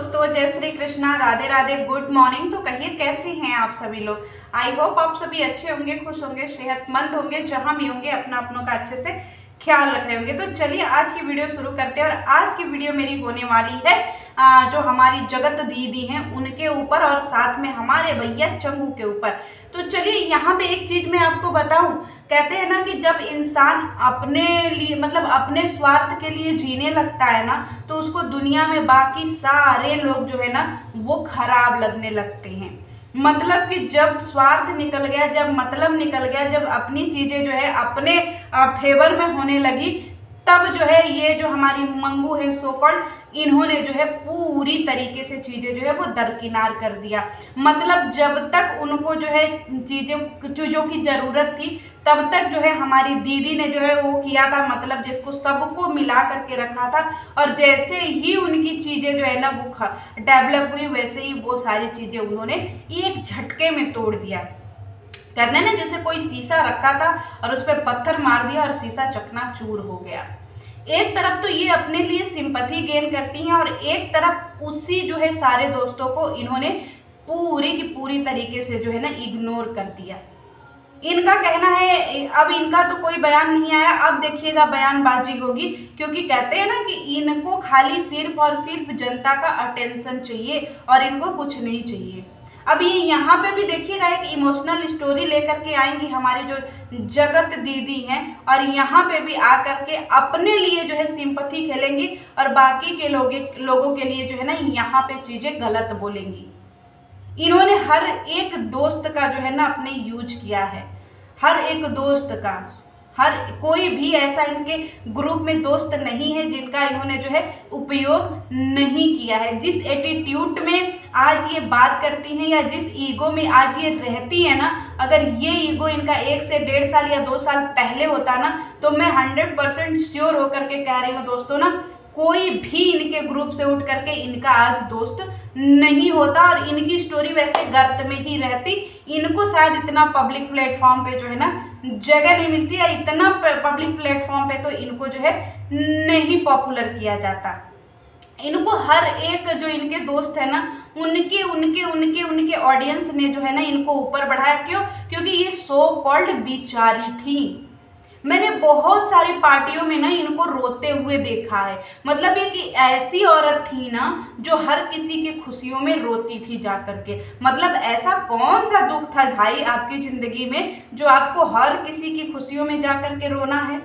दोस्तों, जय Shri Krishna, Radhe Radhe, good morning. तो कहिए कैसे हैं आप सभी लोग। आई होप आप सभी अच्छे होंगे, खुश होंगे, सेहतमंद होंगे, जहां भी होंगे अपना अपनों का अच्छे से ख्याल रख रहे होंगे। तो चलिए आज की वीडियो शुरू करते हैं। और आज की वीडियो मेरी होने वाली है जो हमारी जगत दीदी हैं उनके ऊपर और साथ में हमारे भैया चंगू के ऊपर। तो चलिए यहाँ पे एक चीज मैं आपको बताऊं, कहते हैं ना कि जब इंसान अपने लिए मतलब अपने स्वार्थ के लिए जीने लगता है ना, तो उसको दुनिया में बाकी सारे लोग जो है ना वो खराब लगने लगते हैं। मतलब कि जब स्वार्थ निकल गया, जब मतलब निकल गया, जब अपनी चीजें जो है अपने फेवर में होने लगी, तब जो है ये जो हमारी मंगू है सो कॉल्ड, इन्होंने जो है पूरी तरीके से चीजें जो है वो दरकिनार कर दिया। मतलब जब तक उनको जो है चीजों की जरूरत थी, तब तक जो है हमारी दीदी ने जो है वो किया था, मतलब जिसको सबको मिला करके रखा था। और जैसे ही उनकी चीजें जो है ना वो डेवलप हुई, वैसे ही वो सारी चीजें उन्होंने एक झटके में तोड़ दिया। कहते हैं ना जैसे कोई शीशा रखा था और उस पर पत्थर मार दिया और शीशा चकनाचूर हो गया। एक तरफ तो ये अपने लिए सिंपैथी गेन करती हैं और एक तरफ उसी जो है सारे दोस्तों को इन्होंने पूरी की पूरी तरीके से जो है ना इग्नोर कर दिया। इनका कहना है, अब इनका तो कोई बयान नहीं आया, अब देखिएगा बयानबाजी होगी, क्योंकि कहते हैं ना कि इनको खाली सिर्फ और सिर्फ जनता का अटेंशन चाहिए और इनको कुछ नहीं चाहिए। अब ये यहाँ पे भी देखिएगा एक इमोशनल स्टोरी लेकर के आएंगी हमारी जो जगत दीदी हैं, और यहाँ पे भी आकर के अपने लिए जो है सिंपैथी खेलेंगी और बाकी के लोगों के लिए जो है ना यहाँ पे चीजें गलत बोलेंगी। इन्होंने हर एक दोस्त का जो है ना अपने यूज किया है, हर एक दोस्त का, हर कोई भी ऐसा इनके ग्रुप में दोस्त नहीं है जिनका इन्होंने जो है उपयोग नहीं किया है। जिस एटीट्यूड में आज ये बात करती हैं या जिस ईगो में आज ये रहती है ना, अगर ये ईगो इनका 1 से 1.5 साल या 2 साल पहले होता ना, तो मैं 100% श्योर होकर के कह रही हूँ दोस्तों ना, कोई भी इनके ग्रुप से उठ करके इनका आज दोस्त नहीं होता और इनकी स्टोरी वैसे गर्त में ही रहती। इनको शायद इतना पब्लिक प्लेटफॉर्म पे जो है ना जगह नहीं मिलती, या इतना पब्लिक प्लेटफॉर्म पे तो इनको जो है नहीं पॉपुलर किया जाता। इनको हर एक जो इनके दोस्त है ना उनके उनके उनके उनके ऑडियंस ने जो है ना इनको ऊपर बढ़ाया। क्यों? क्योंकि ये सो कॉल्ड बिचारी थी। मैंने बहुत सारी पार्टियों में ना इनको रोते हुए देखा है। मतलब ये कि ऐसी औरत थी ना जो हर किसी की खुशियों में रोती थी जा करके। मतलब ऐसा कौन सा दुख था भाई आपकी जिंदगी में जो आपको हर किसी की खुशियों में जा करके रोना है।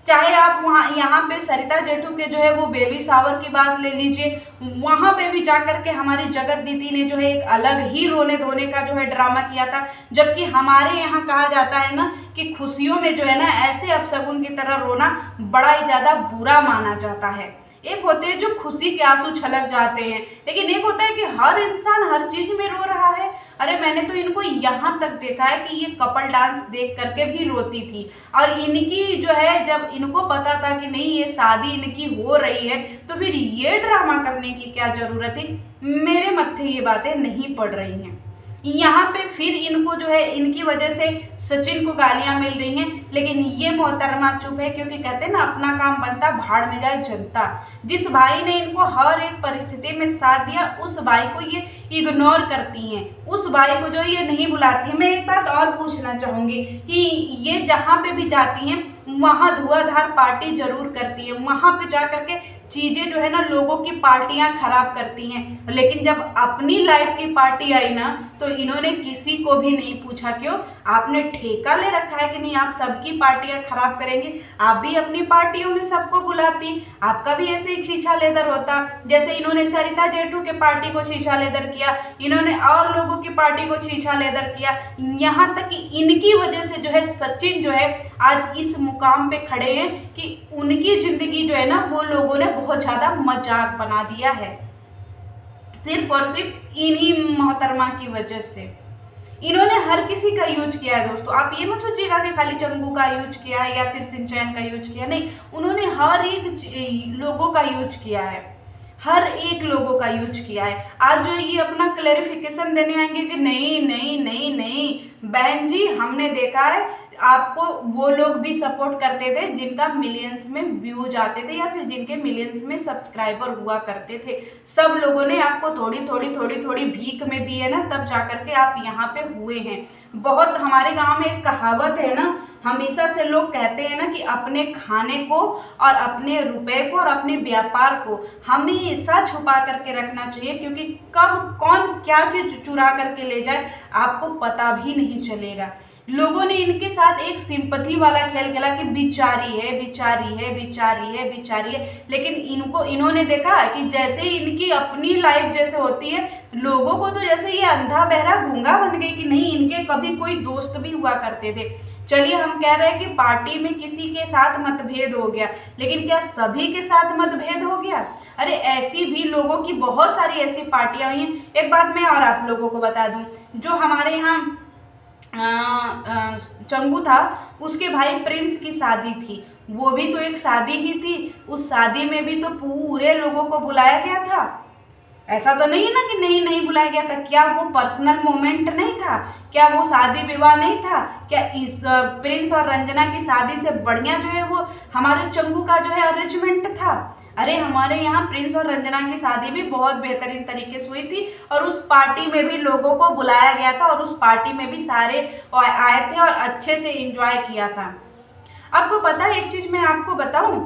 चाहे आप वहाँ यहाँ पे सरिता जेठू के जो है वो बेबी शावर की बात ले लीजिए, वहाँ पे भी जाकर के हमारी जगत दीदी ने जो है एक अलग ही रोने धोने का जो है ड्रामा किया था। जबकि हमारे यहाँ कहा जाता है ना कि खुशियों में जो है ना ऐसे अपशगुन की तरह रोना बड़ा ही ज़्यादा बुरा माना जाता है। एक होते हैं जो खुशी के आंसू छलक जाते हैं, लेकिन एक होता है कि हर इंसान हर चीज में रो रहा है। अरे मैंने तो इनको यहाँ तक देखा है कि ये कपल डांस देख करके भी रोती थी। और इनकी जो है जब इनको पता था कि नहीं ये शादी इनकी हो रही है, तो फिर ये ड्रामा करने की क्या जरूरत थी। मेरे मत्थे ये बातें नहीं पड़ रही हैं। यहाँ पे फिर इनको जो है इनकी वजह से सचिन को गालियां मिल रही हैं, लेकिन ये मोहतरमा चुप है, क्योंकि कहते हैं ना अपना काम बनता भाड़ में जाए जनता। जिस भाई ने इनको हर एक परिस्थिति में साथ दिया उस भाई को ये इग्नोर करती हैं, उस भाई को जो ये नहीं बुलाती हैं। मैं एक बात और पूछना चाहूँगी कि ये जहाँ पे भी जाती हैं वहाँ धुआंधार पार्टी जरूर करती है, वहाँ पे जा करके चीज़ें जो है ना लोगों की पार्टियाँ खराब करती हैं, लेकिन जब अपनी लाइफ की पार्टी आई ना तो इन्होंने किसी को भी नहीं पूछा। क्यों? आपने ठेका ले रखा है कि नहीं आप सबकी पार्टियाँ खराब करेंगे। आप भी अपनी पार्टियों में सबको बुलाती, आपका भी ऐसे ही छीछा लेदर होता। जैसे इन्होंने सरिता जेठू के पार्टी को छीछा लेदर किया, इन्होंने और लोगों की पार्टी को छीछा लेदर किया, यहाँ तक कि इनकी वजह से जो है सचिन जो है आज इस मुकाम पे खड़े हैं कि उनकी जिंदगी जो है ना वो लोगों ने बहुत ज्यादा मजाक बना दिया है, सिर्फ और सिर्फ इन्हीं मोहतरमा की वजह से। इन्होंने हर किसी का यूज किया है दोस्तों। आप ये मत सोचिएगा कि खाली चंगू का यूज किया है या फिर सिंचैन का यूज किया, नहीं, उन्होंने हर एक लोगों का यूज किया है, हर एक लोगों का यूज किया है। आज जो ये अपना क्लैरिफिकेशन देने आएंगे कि नहीं नहीं नहीं नहीं बहन जी हमने देखा है आपको वो लोग भी सपोर्ट करते थे जिनका मिलियंस में व्यूज आते थे या फिर जिनके मिलियंस में सब्सक्राइबर हुआ करते थे। सब लोगों ने आपको थोड़ी थोड़ी भीख में दी है ना, तब जाकर के आप यहाँ पे हुए हैं। बहुत हमारे गांव में एक कहावत है ना, हमेशा से लोग कहते हैं ना कि अपने खाने को और अपने रुपए को और अपने व्यापार को हमेशा छुपा करके रखना चाहिए, क्योंकि कब कौन क्या चीज चुरा करके ले जाए आपको पता भी नहीं चलेगा। लोगों ने इनके साथ एक सिंपथी वाला खेल खेला कि बिचारी है बिचारी है बिचारी है बिचारी है, लेकिन इन्होंने देखा कि जैसे इनकी अपनी लाइफ जैसे होती है, लोगों को तो जैसे ये अंधा बहरा गूंगा बन गई कि नहीं, इनके कभी कोई दोस्त भी हुआ करते थे। चलिए हम कह रहे हैं कि पार्टी में किसी के साथ मतभेद हो गया, लेकिन क्या सभी के साथ मतभेद हो गया? अरे ऐसी भी लोगों की बहुत सारी ऐसी पार्टियां हुई हैं। एक बात मैं और आप लोगों को बता दूं, जो हमारे यहाँ चंगू था उसके भाई प्रिंस की शादी थी, वो भी तो एक शादी ही थी। उस शादी में भी तो पूरे लोगों को बुलाया गया था। ऐसा तो नहीं है ना कि नहीं बुलाया गया था। क्या वो पर्सनल मोमेंट नहीं था? क्या वो शादी विवाह नहीं था? क्या इस प्रिंस और रंजना की शादी से बढ़िया जो है वो हमारे चंगू का जो है अरेंजमेंट था? अरे हमारे यहाँ प्रिंस और रंजना की शादी भी बहुत बेहतरीन तरीके से हुई थी, और उस पार्टी में भी लोगों को बुलाया गया था, और उस पार्टी में भी सारे आए थे और अच्छे से एंजॉय किया था। आपको पता है एक चीज मैं आपको बताऊं,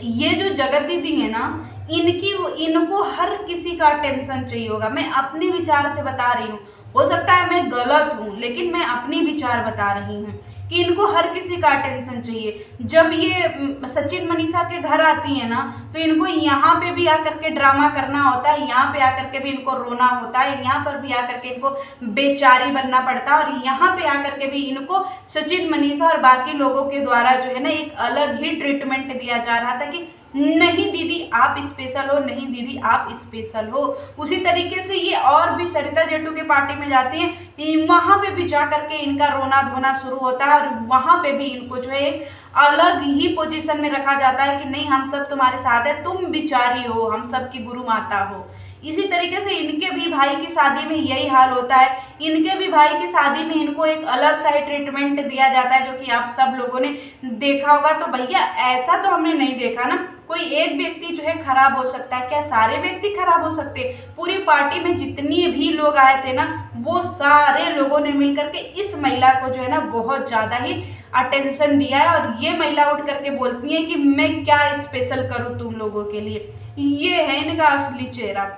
ये जो जगत दीदी है ना, इनको हर किसी का टेंशन चाहिए होगा। मैं अपने विचार से बता रही हूँ, हो सकता है मैं गलत हूँ, लेकिन मैं अपनी विचार बता रही हूँ कि इनको हर किसी का अटेंशन चाहिए। जब ये सचिन मनीषा के घर आती है ना, तो इनको यहाँ पे भी आकर के ड्रामा करना होता है, यहाँ पे आकर के भी इनको रोना होता है, यहाँ पर भी आकर के इनको बेचारी बनना पड़ता है, और यहाँ पे आकर के भी इनको सचिन मनीषा और बाकी लोगों के द्वारा जो है ना एक अलग ही ट्रीटमेंट दिया जा रहा था कि नहीं दीदी आप स्पेशल हो, नहीं दीदी आप स्पेशल हो। उसी तरीके से ये और भी सरिता जेठू के पार्टी में जाती हैं, वहां पे भी जा करके इनका रोना धोना शुरू होता है, और वहां पे भी इनको जो है एक अलग ही पोजीशन में रखा जाता है कि नहीं हम सब तुम्हारे साथ है, तुम बिचारी हो, हम सब की गुरु माता हो। इसी तरीके से इनके भी भाई की शादी में यही हाल होता है। इनके भी भाई की शादी में इनको एक अलग सा ट्रीटमेंट दिया जाता है, जो कि आप सब लोगों ने देखा होगा। तो भैया ऐसा तो हमने नहीं देखा ना, कोई एक व्यक्ति जो है खराब हो सकता है, क्या सारे व्यक्ति खराब हो सकते? पूरी पार्टी में जितनी भी लोग आए थे ना, वो सारे लोगों ने मिलकर के इस महिला को जो है ना बहुत ज्यादा ही अटेंशन दिया है, और ये महिला उठ करके बोलती है कि मैं क्या स्पेशल करूं तुम लोगों के लिए। ये है इनका असली चेहरा।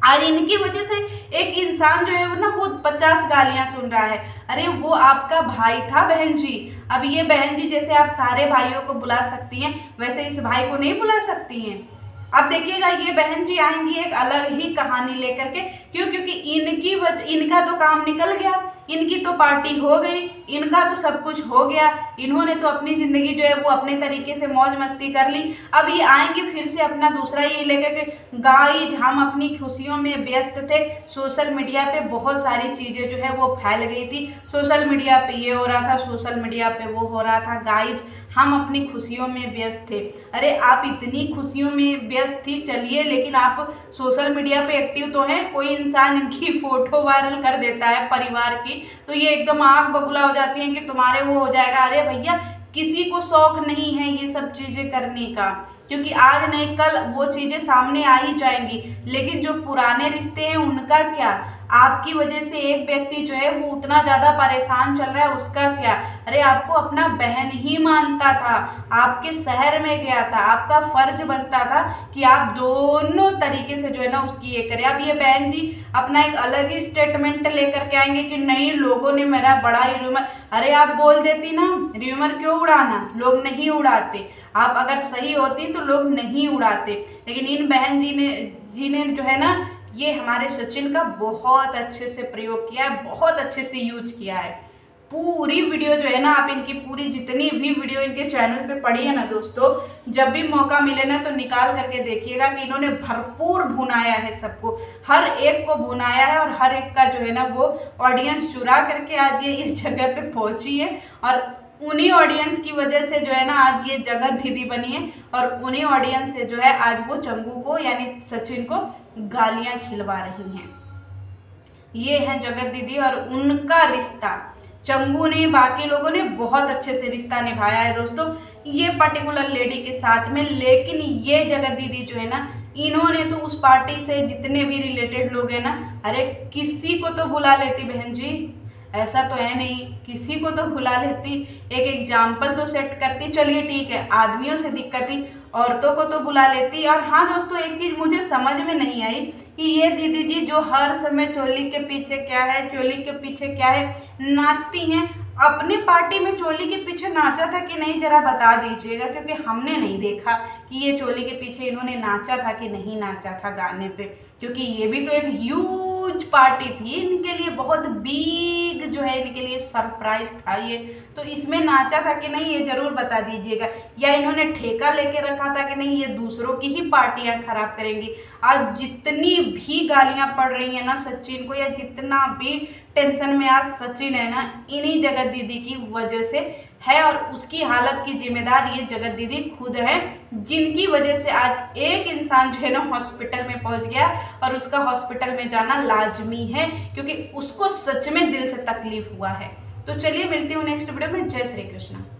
और इनकी वजह से एक इंसान जो है ना वो 50 गालियां सुन रहा है। अरे वो आपका भाई था बहन जी। अब ये बहन जी जैसे आप सारे भाइयों को बुला सकती हैं, वैसे इस भाई को नहीं बुला सकती हैं। अब देखिएगा ये बहन जी आएंगी एक अलग ही कहानी लेकर के। क्यों? क्योंकि इनका तो काम निकल गया, इनकी तो पार्टी हो गई, इनका तो सब कुछ हो गया, इन्होंने तो अपनी जिंदगी जो है वो अपने तरीके से मौज मस्ती कर ली। अब ये आएंगे फिर से अपना दूसरा ये लेकर के, गाइज हम अपनी खुशियों में व्यस्त थे। सोशल मीडिया पे बहुत सारी चीजें जो है वो फैल गई थी, सोशल मीडिया पे ये हो रहा था, सोशल मीडिया पे वो हो रहा था। गाइज हम अपनी खुशियों में व्यस्त थे। अरे आप इतनी खुशियों में व्यस्त थी, चलिए, लेकिन आप सोशल मीडिया पे एक्टिव तो हैं। कोई इंसान इनकी फोटो वायरल कर देता है परिवार की, तो ये एकदम आग बबूला हो जाती हैं कि तुम्हारे वो हो जाएगा। अरे भैया किसी को शौक नहीं है ये सब चीजें करने का, क्योंकि आज नहीं कल वो चीजें सामने आ ही जाएंगी। लेकिन जो पुराने रिश्ते हैं उनका क्या? आपकी वजह से एक व्यक्ति जो है वो उतना ज्यादा परेशान चल रहा है, उसका क्या? अरे आपको अपना बहन ही मानता था, आपके शहर में गया था, आपका फर्ज बनता था कि आप दोनों तरीके से जो है ना उसकी ये करें। अब ये बहन जी अपना एक अलग ही स्टेटमेंट लेकर के आएंगे कि नहीं लोगों ने मेरा बड़ा ही र्यूमर। अरे आप बोल देती ना, र्यूमर क्यों उड़ाना? लोग नहीं उड़ाते। आप अगर सही होती तो लोग नहीं उड़ाते। लेकिन इन बहन जी ने जो है ना ये हमारे सचिन का बहुत अच्छे से प्रयोग किया है, बहुत अच्छे से यूज किया है। पूरी वीडियो जो है ना आप इनकी पूरी जितनी भी वीडियो इनके चैनल पे पड़ी है ना दोस्तों, जब भी मौका मिले ना तो निकाल करके देखिएगा कि इन्होंने भरपूर भुनाया है सबको, हर एक को भुनाया है, और हर एक का जो है ना वो ऑडियंस चुरा करके आज ये इस जगह पे पहुंची है। और उन्हीं ऑडियंस की वजह से जो है ना आज ये जगत दीदी बनी है, और उन्हीं ऑडियंस से जो है आज वो चंगू को यानी सचिन को गालियां खिलवा रही हैं। ये है जगत दीदी और उनका रिश्ता। चंगू ने, बाकी लोगों ने बहुत अच्छे से रिश्ता निभाया है दोस्तों ये पर्टिकुलर लेडी के साथ में। लेकिन ये जगत दीदी जो है ना, इन्होंने तो उस पार्टी से जितने भी रिलेटेड लोग हैं ना, अरे किसी को तो बुला लेती बहन जी, ऐसा तो है नहीं, किसी को तो बुला लेती, एक एग्जाम्पल तो सेट करती। चलिए ठीक है, आदमियों से दिक्कत थी, औरतों को तो बुला लेती। और हाँ दोस्तों, एक चीज़ मुझे समझ में नहीं आई कि ये दीदी जी जो हर समय चोली के पीछे क्या है, चोली के पीछे क्या है नाचती हैं, अपने पार्टी में चोली के पीछे नाचा था कि नहीं जरा बता दीजिएगा, क्योंकि हमने नहीं देखा कि ये चोली के पीछे इन्होंने नाचा था कि नहीं नाचा था गाने पे, क्योंकि ये भी तो एक ह्यूज पार्टी थी इनके लिए, बहुत बिग जो है इनके लिए सरप्राइज था ये। तो इसमें नाचा था कि नहीं ये जरूर बता दीजिएगा, या इन्होंने ठेका लेके रखा था कि नहीं ये दूसरों की ही पार्टियां खराब करेंगी। आज जितनी भी गालियां पड़ रही है ना सचिन को, या जितना भी टेंशन में आज सचिन है ना, इन्हीं जगत दीदी की वजह से है। और उसकी हालत की जिम्मेदार ये जगत दीदी खुद है, जिनकी वजह से आज एक इंसान जो है ना हॉस्पिटल में पहुंच गया, और उसका हॉस्पिटल में जाना लाजमी है, क्योंकि उसको सच में दिल से तकलीफ हुआ है। तो चलिए मिलती हूँ नेक्स्ट वीडियो में। जय श्री कृष्ण।